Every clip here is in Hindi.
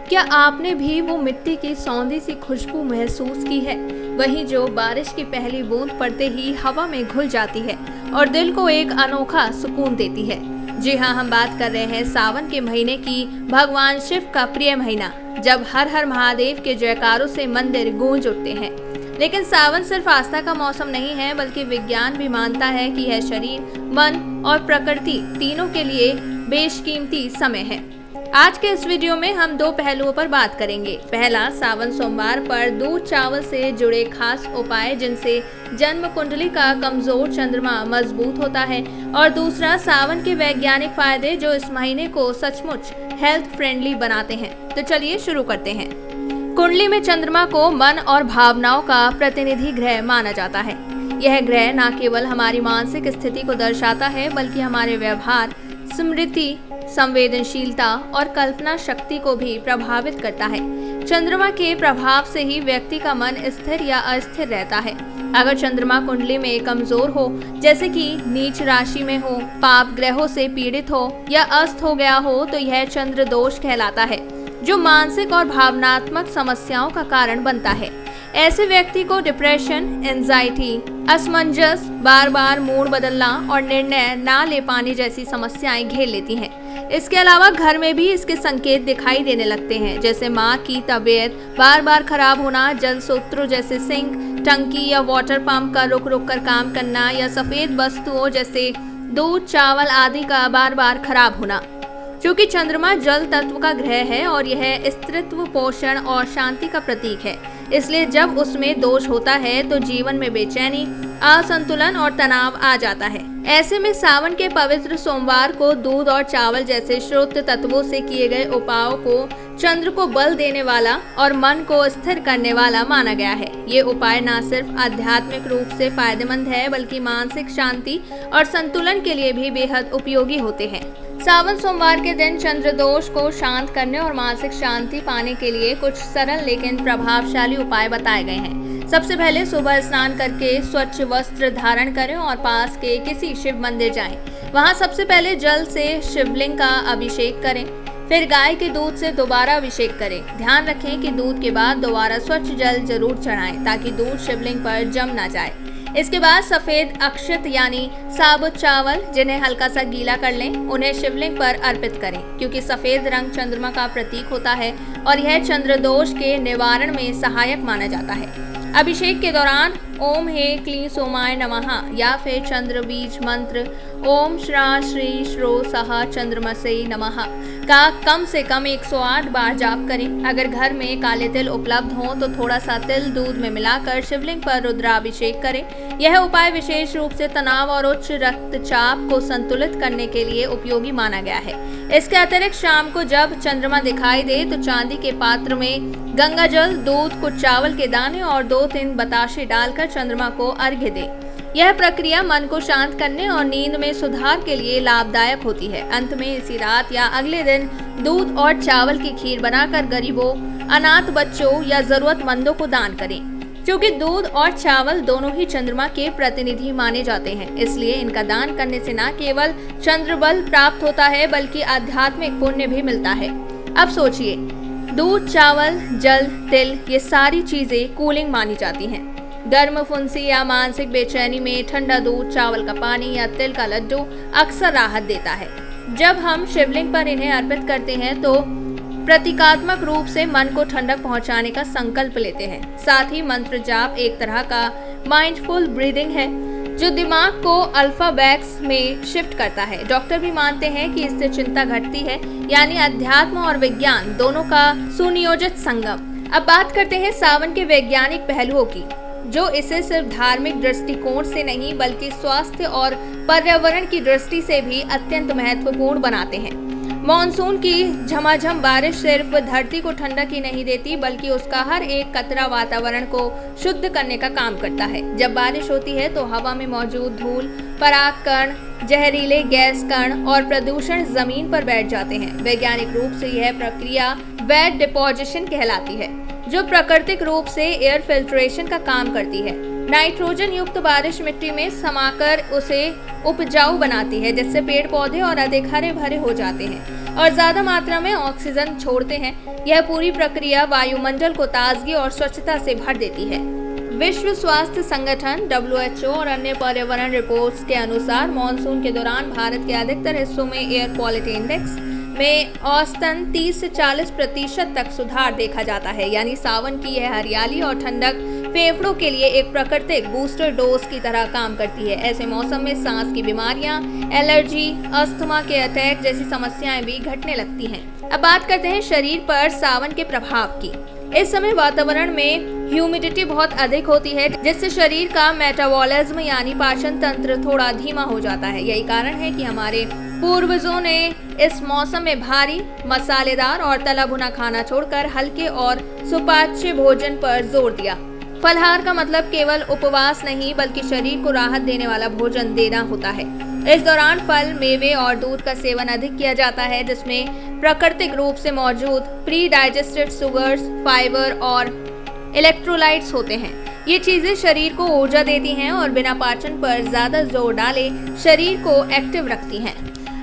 क्या आपने भी वो मिट्टी की सौंधी सी खुशबू महसूस की है? वही जो बारिश की पहली बूंद पड़ते ही हवा में घुल जाती है और दिल को एक अनोखा सुकून देती है। जी हाँ, हम बात कर रहे हैं सावन के महीने की, भगवान शिव का प्रिय महीना, जब हर हर महादेव के जयकारों से मंदिर गूंज उठते हैं। लेकिन सावन सिर्फ आस्था का मौसम नहीं है, बल्कि विज्ञान भी मानता है कि यह शरीर, मन और प्रकृति तीनों के लिए बेशकीमती समय है। आज के इस वीडियो में हम दो पहलुओं पर बात करेंगे। पहला, सावन सोमवार पर दूध चावल से जुड़े खास उपाय जिनसे जन्म कुंडली का कमजोर चंद्रमा मजबूत होता है, और दूसरा, सावन के वैज्ञानिक फायदे जो इस महीने को सचमुच हेल्थ फ्रेंडली बनाते हैं। तो चलिए शुरू करते हैं। कुंडली में चंद्रमा को मन और भावनाओं का प्रतिनिधि ग्रह माना जाता है। यह ग्रह न केवल हमारी मानसिक स्थिति को दर्शाता है, बल्कि हमारे व्यवहार, स्मृति, संवेदनशीलता और कल्पना शक्ति को भी प्रभावित करता है। चंद्रमा के प्रभाव से ही व्यक्ति का मन स्थिर या अस्थिर रहता है। अगर चंद्रमा कुंडली में कमजोर हो, जैसे कि नीच राशि में हो, पाप ग्रहों से पीड़ित हो या अस्त हो गया हो, तो यह चंद्र दोष कहलाता है, जो मानसिक और भावनात्मक समस्याओं का कारण बनता है। ऐसे व्यक्ति को डिप्रेशन, एंजाइटी, असमंजस, बार बार मूड बदलना और निर्णय ना ले पाने जैसी समस्याएं घेर लेती हैं। इसके अलावा घर में भी इसके संकेत दिखाई देने लगते हैं, जैसे माँ की तबीयत बार बार खराब होना, जल सूत्रों जैसे सिंक, टंकी या वाटर पंप का रुक रुक कर काम करना, या सफेद वस्तुओं जैसे दूध, चावल आदि का बार बार खराब होना। क्योंकि चंद्रमा जल तत्व का ग्रह है और यह स्त्रीत्व, पोषण और शांति का प्रतीक है, इसलिए जब उसमें दोष होता है तो जीवन में बेचैनी, असंतुलन और तनाव आ जाता है। ऐसे में सावन के पवित्र सोमवार को दूध और चावल जैसे श्रोत तत्वों से किए गए उपायों को चंद्र को बल देने वाला और मन को स्थिर करने वाला माना गया है। ये उपाय न सिर्फ आध्यात्मिक रूप से फायदेमंद है, बल्कि मानसिक शांति और संतुलन के लिए भी बेहद उपयोगी होते हैं। सावन सोमवार के दिन चंद्र दोष को शांत करने और मानसिक शांति पाने के लिए कुछ सरल लेकिन प्रभावशाली उपाय बताए गए हैं। सबसे पहले, सुबह स्नान करके स्वच्छ वस्त्र धारण करें और पास के किसी शिव मंदिर जाएं। वहां सबसे पहले जल से शिवलिंग का अभिषेक करें, फिर गाय के दूध से दोबारा अभिषेक करें। ध्यान रखें कि दूध के बाद दोबारा स्वच्छ जल जरूर चढ़ाएं, ताकि दूध शिवलिंग पर जम ना जाए। इसके बाद सफेद अक्षत यानी साबुत चावल, जिन्हें हल्का सा गीला कर लें, उन्हें शिवलिंग पर अर्पित करें, क्योंकि सफेद रंग चंद्रमा का प्रतीक होता है और यह चंद्र दोष के निवारण में सहायक माना जाता है। अभिषेक के दौरान ओम हे क्लीं सोमाय नमः या फिर चंद्र बीज मंत्र ओम श्रा श्री श्रो सह चंद्रमसे नमः का कम से कम 108 बार जाप करें। अगर घर में काले तिल उपलब्ध हो तो थोड़ा सा तिल दूध में मिलाकर शिवलिंग पर रुद्राभिषेक करें। यह उपाय विशेष रूप से तनाव और उच्च रक्तचाप को संतुलित करने के लिए उपयोगी माना गया है। इसके अतिरिक्त शाम को जब चंद्रमा दिखाई दे तो चांदी के पात्र में गंगा जल, दूध, कुछ चावल के दाने और 2-3 बताशे डालकर चंद्रमा को अर्घ्य दें। यह प्रक्रिया मन को शांत करने और नींद में सुधार के लिए लाभदायक होती है। अंत में इसी रात या अगले दिन दूध और चावल की खीर बनाकर गरीबों, अनाथ बच्चों या जरूरतमंदों को दान करें। क्योंकि दूध और चावल दोनों ही चंद्रमा के प्रतिनिधि माने जाते हैं, इसलिए इनका दान करने से न केवल चंद्र बल प्राप्त होता है, बल्कि आध्यात्मिक पुण्य भी मिलता है। अब सोचिए, दूध, चावल, जल, तिल, ये सारी चीजें कूलिंग मानी जाती हैं। गर्म फुंसी या मानसिक बेचैनी में ठंडा दूध, चावल का पानी या तिल का लड्डू अक्सर राहत देता है। जब हम शिवलिंग पर इन्हें अर्पित करते हैं तो प्रतीकात्मक रूप से मन को ठंडक पहुंचाने का संकल्प लेते हैं। साथ ही मंत्र जाप एक तरह का माइंडफुल ब्रीदिंग है, जो दिमाग को अल्फा बैक्स में शिफ्ट करता है। डॉक्टर भी मानते हैं कि इससे चिंता घटती है, यानी अध्यात्म और विज्ञान दोनों का सुनियोजित संगम। अब बात करते हैं सावन के वैज्ञानिक पहलुओं की, जो इसे सिर्फ धार्मिक दृष्टिकोण से नहीं, बल्कि स्वास्थ्य और पर्यावरण की दृष्टि से भी अत्यंत महत्वपूर्ण बनाते हैं। मॉनसून की झमाझम बारिश सिर्फ धरती को ठंडक ही नहीं देती, बल्कि उसका हर एक कतरा वातावरण को शुद्ध करने का काम करता है। जब बारिश होती है तो हवा में मौजूद धूल, परागकण, जहरीले गैस कण और प्रदूषण जमीन पर बैठ जाते हैं। वैज्ञानिक रूप से यह प्रक्रिया वेट डिपोजिशन कहलाती है, जो प्राकृतिक रूप से एयर फिल्ट्रेशन का काम करती है। नाइट्रोजन युक्त बारिश मिट्टी में समाकर उसे उपजाऊ बनाती है, जिससे पेड़ पौधे और अधिक हरे भरे हो जाते हैं और ज्यादा मात्रा में ऑक्सीजन छोड़ते हैं। यह पूरी प्रक्रिया वायुमंडल को ताजगी और स्वच्छता से भर देती है। विश्व स्वास्थ्य संगठन WHO और अन्य पर्यावरण रिपोर्ट्स के अनुसार मॉनसून के दौरान भारत के अधिकतर हिस्सों में एयर क्वालिटी इंडेक्स में औसतन 30 से 40% तक सुधार देखा जाता है। यानी सावन की यह हरियाली और ठंडक फेफड़ों के लिए एक प्राकृतिक बूस्टर डोज की तरह काम करती है। ऐसे मौसम में सांस की बीमारियां, एलर्जी, अस्थमा के अटैक जैसी समस्याएं भी घटने लगती हैं। अब बात करते हैं शरीर पर सावन के प्रभाव की। इस समय वातावरण में ह्यूमिडिटी बहुत अधिक होती है, जिससे शरीर का मेटाबॉलिज्म यानी पाचन तंत्र थोड़ा धीमा हो जाता है। यही कारण है कि हमारे पूर्वजों ने इस मौसम में भारी, मसालेदार और तला भुना खाना छोड़कर हल्के और सुपाच्य भोजन पर जोर दिया। फलाहार का मतलब केवल उपवास नहीं, बल्कि शरीर को राहत देने वाला भोजन देना होता है। इस दौरान फल, मेवे और दूध का सेवन अधिक किया जाता है, जिसमें प्राकृतिक रूप से मौजूद प्री डाइजेस्टेड शुगर्स, फाइबर और इलेक्ट्रोलाइट्स होते हैं। ये चीजें शरीर को ऊर्जा देती हैं और बिना पाचन पर ज्यादा जोर डाले शरीर को एक्टिव रखती हैं।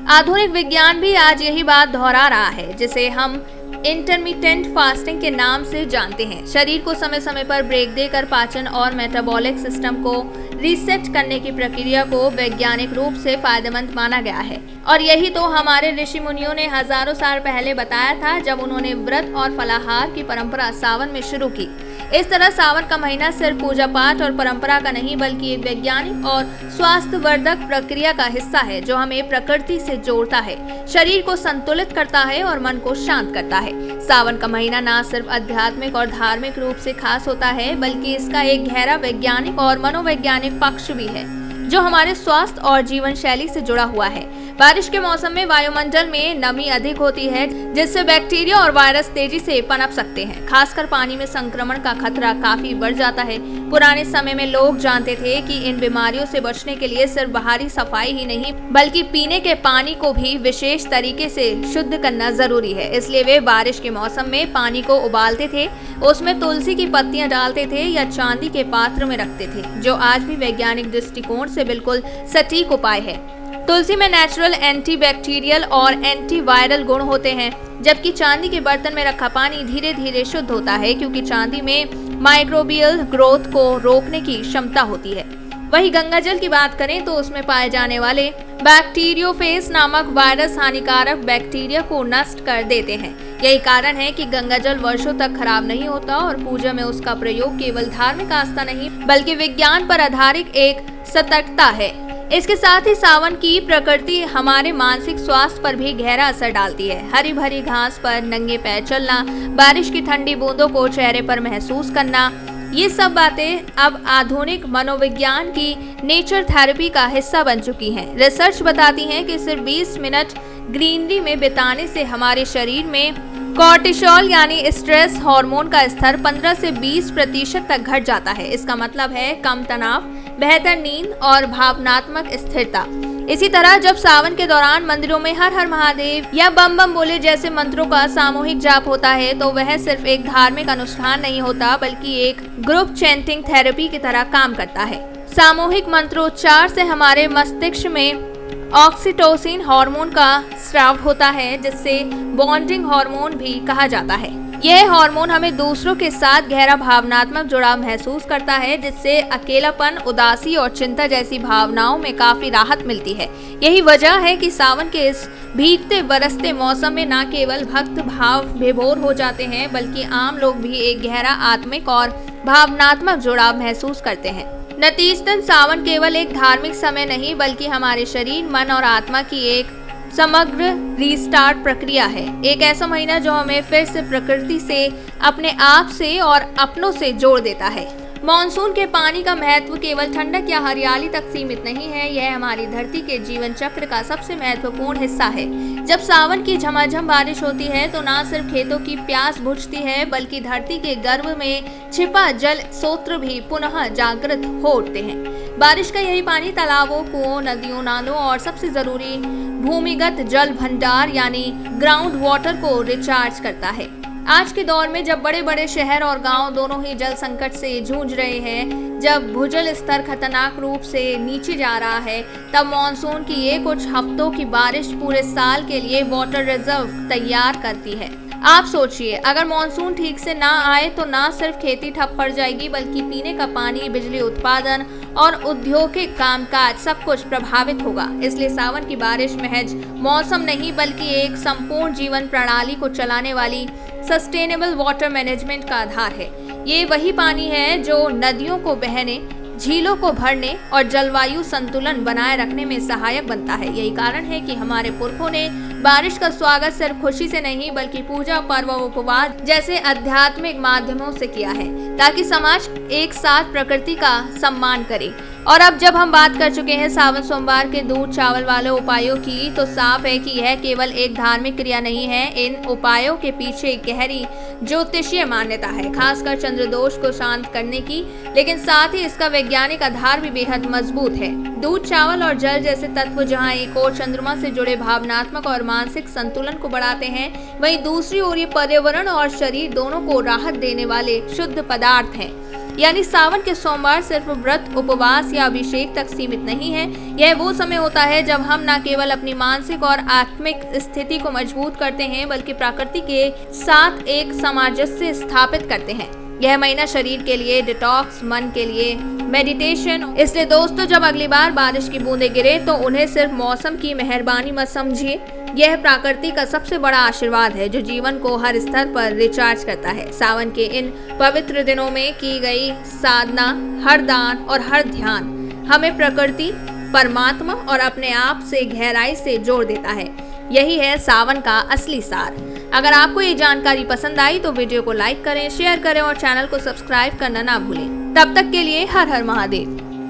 आधुनिक विज्ञान भी आज यही बात दोहरा रहा है, जिसे हम इंटरमिटेंट फास्टिंग के नाम से जानते हैं। शरीर को समय समय पर ब्रेक देकर पाचन और मेटाबॉलिक सिस्टम को रीसेट करने की प्रक्रिया को वैज्ञानिक रूप से फायदेमंद माना गया है। और यही तो हमारे ऋषि मुनियों ने हजारों साल पहले बताया था, जब उन्होंने व्रत और फलाहार की परंपरा सावन में शुरू की। इस तरह सावन का महीना सिर्फ पूजा पाठ और परंपरा का नहीं, बल्कि एक वैज्ञानिक और स्वास्थ्यवर्धक प्रक्रिया का हिस्सा है, जो हमें प्रकृति से जोड़ता है, शरीर को संतुलित करता है और मन को शांत करता है। सावन का महीना न सिर्फ आध्यात्मिक और धार्मिक रूप से खास होता है, बल्कि इसका एक गहरा वैज्ञानिक और मनोवैज्ञानिक पक्ष भी है, जो हमारे स्वास्थ्य और जीवन शैली से जुड़ा हुआ है। बारिश के मौसम में वायुमंडल में नमी अधिक होती है, जिससे बैक्टीरिया और वायरस तेजी से पनप सकते हैं। खासकर पानी में संक्रमण का खतरा काफी बढ़ जाता है। पुराने समय में लोग जानते थे कि इन बीमारियों से बचने के लिए सिर्फ बाहरी सफाई ही नहीं, बल्कि पीने के पानी को भी विशेष तरीके से शुद्ध करना जरूरी है। इसलिए वे बारिश के मौसम में पानी को उबालते थे, उसमें तुलसी की पत्तियां डालते थे या चांदी के पात्र में रखते थे, जो आज भी वैज्ञानिक दृष्टिकोण से बिल्कुल सटीक उपाय है। तुलसी में नेचुरल एंटीबैक्टीरियल और एंटीवायरल गुण होते हैं, जबकि चांदी के बर्तन में रखा पानी धीरे धीरे शुद्ध होता है, क्योंकि चांदी में माइक्रोबियल ग्रोथ को रोकने की क्षमता होती है। वहीं गंगा जल की बात करें तो उसमें पाए जाने वाले बैक्टीरियोफेज नामक वायरस हानिकारक बैक्टीरिया को नष्ट कर देते हैं। यही कारण है कि गंगा जल वर्षों तक खराब नहीं होता और पूजा में उसका प्रयोग केवल धार्मिक आस्था नहीं, बल्कि विज्ञान पर आधारित एक सतर्कता है। इसके साथ ही सावन की प्रकृति हमारे मानसिक स्वास्थ्य पर भी गहरा असर डालती है। हरी भरी घास पर नंगे पैर चलना, बारिश की ठंडी बूंदों को चेहरे पर महसूस करना, ये सब बातें अब आधुनिक मनोविज्ञान की नेचर थेरेपी का हिस्सा बन चुकी हैं। रिसर्च बताती है कि सिर्फ 20 मिनट ग्रीनरी में बिताने से हमारे शरीर में कॉर्टिसोल यानी स्ट्रेस हार्मोन का स्तर 15 से 20% तक घट जाता है। इसका मतलब है कम तनाव, बेहतर नींद और भावनात्मक स्थिरता। इसी तरह जब सावन के दौरान मंदिरों में हर हर महादेव या बम बम बोले जैसे मंत्रों का सामूहिक जाप होता है, तो वह सिर्फ एक धार्मिक अनुष्ठान नहीं होता, बल्कि एक ग्रुप चैंटिंग थेरेपी की तरह काम करता है। सामूहिक मंत्रोच्चार से हमारे मस्तिष्क में ऑक्सीटोसिन हार्मोन का स्राव होता है, जिससे बॉन्डिंग हार्मोन भी कहा जाता है। यह हार्मोन हमें दूसरों के साथ गहरा भावनात्मक जुड़ाव महसूस करता है, जिससे अकेलापन, उदासी और चिंता जैसी भावनाओं में काफी राहत मिलती है। यही वजह है कि सावन के इस भीगते बरसते मौसम में न केवल भक्त भाव विभोर हो जाते हैं, बल्कि आम लोग भी एक गहरा आत्मिक और भावनात्मक जुड़ाव महसूस करते हैं। नतीजतन सावन केवल एक धार्मिक समय नहीं, बल्कि हमारे शरीर, मन और आत्मा की एक समग्र रीस्टार्ट प्रक्रिया है। एक ऐसा महीना जो हमें फिर से प्रकृति से, अपने आप से और अपनों से जोड़ देता है। मॉनसून के पानी का महत्व केवल ठंडक या हरियाली तक सीमित नहीं है, यह हमारी धरती के जीवन चक्र का सबसे महत्वपूर्ण हिस्सा है। जब सावन की झमाझम बारिश होती है तो न सिर्फ खेतों की प्यास बुझती है, बल्कि धरती के गर्भ में छिपा जल स्रोत भी पुनः जागृत हो उठते हैं। बारिश का यही पानी तालाबों, कुओं, नदियों, नालों और सबसे जरूरी भूमिगत जल भंडार यानी ग्राउंड वाटर को रिचार्ज करता है। आज के दौर में जब बड़े बड़े शहर और गांव दोनों ही जल संकट से जूझ रहे हैं, जब भूजल स्तर खतरनाक रूप से नीचे जा रहा है, तब मॉनसून की ये कुछ हफ्तों की बारिश पूरे साल के लिए वाटर रिजर्व तैयार करती है। आप सोचिए, अगर मॉनसून ठीक से ना आए तो ना सिर्फ खेती ठप पड़ जाएगी, बल्कि पीने का पानी, बिजली उत्पादन और औद्योगिक कामकाज सब कुछ प्रभावित होगा। इसलिए सावन की बारिश महज मौसम नहीं, बल्कि एक संपूर्ण जीवन प्रणाली को चलाने वाली सस्टेनेबल वाटर मैनेजमेंट का आधार है। ये वही पानी है जो नदियों को बहने, झीलों को भरने और जलवायु संतुलन बनाए रखने में सहायक बनता है। यही कारण है कि हमारे पुरखों ने बारिश का स्वागत सिर्फ खुशी से नहीं, बल्कि पूजा, पर्व और उपवास जैसे आध्यात्मिक माध्यमों से किया है, ताकि समाज एक साथ प्रकृति का सम्मान करे। और अब जब हम बात कर चुके हैं सावन सोमवार के दूध चावल वाले उपायों की, तो साफ है कि यह केवल एक धार्मिक क्रिया नहीं है। इन उपायों के पीछे एक गहरी ज्योतिषीय मान्यता है, खासकर चंद्रदोष को शांत करने की, लेकिन साथ ही इसका वैज्ञानिक आधार भी बेहद मजबूत है। दूध, चावल और जल जैसे तत्व जहां एक और चंद्रमा से जुड़े भावनात्मक और मानसिक संतुलन को बढ़ाते हैं, वहीं दूसरी ओर ये पर्यावरण और शरीर दोनों को राहत देने वाले शुद्ध पदार्थ हैं। यानी सावन के सोमवार सिर्फ व्रत, उपवास या अभिषेक तक सीमित नहीं है। यह वो समय होता है जब हम न केवल अपनी मानसिक और आत्मिक स्थिति को मजबूत करते हैं, बल्कि प्रकृति के साथ एक सामंजस्य स्थापित करते हैं। यह महीना शरीर के लिए डिटॉक्स, मन के लिए मेडिटेशन। इसलिए दोस्तों, जब अगली बार बारिश की बूंदें गिरे तो उन्हें सिर्फ मौसम की मेहरबानी मत समझिए। यह प्रकृति का सबसे बड़ा आशीर्वाद है जो जीवन को हर स्तर पर रिचार्ज करता है। सावन के इन पवित्र दिनों में की गई साधना, हर दान और हर ध्यान हमें प्रकृति, परमात्मा और अपने आप से गहराई से जोड़ देता है। यही है सावन का असली सार। अगर आपको ये जानकारी पसंद आई तो वीडियो को लाइक करें, शेयर करें और चैनल को सब्सक्राइब करना ना भूलें। तब तक के लिए हर हर महादेव।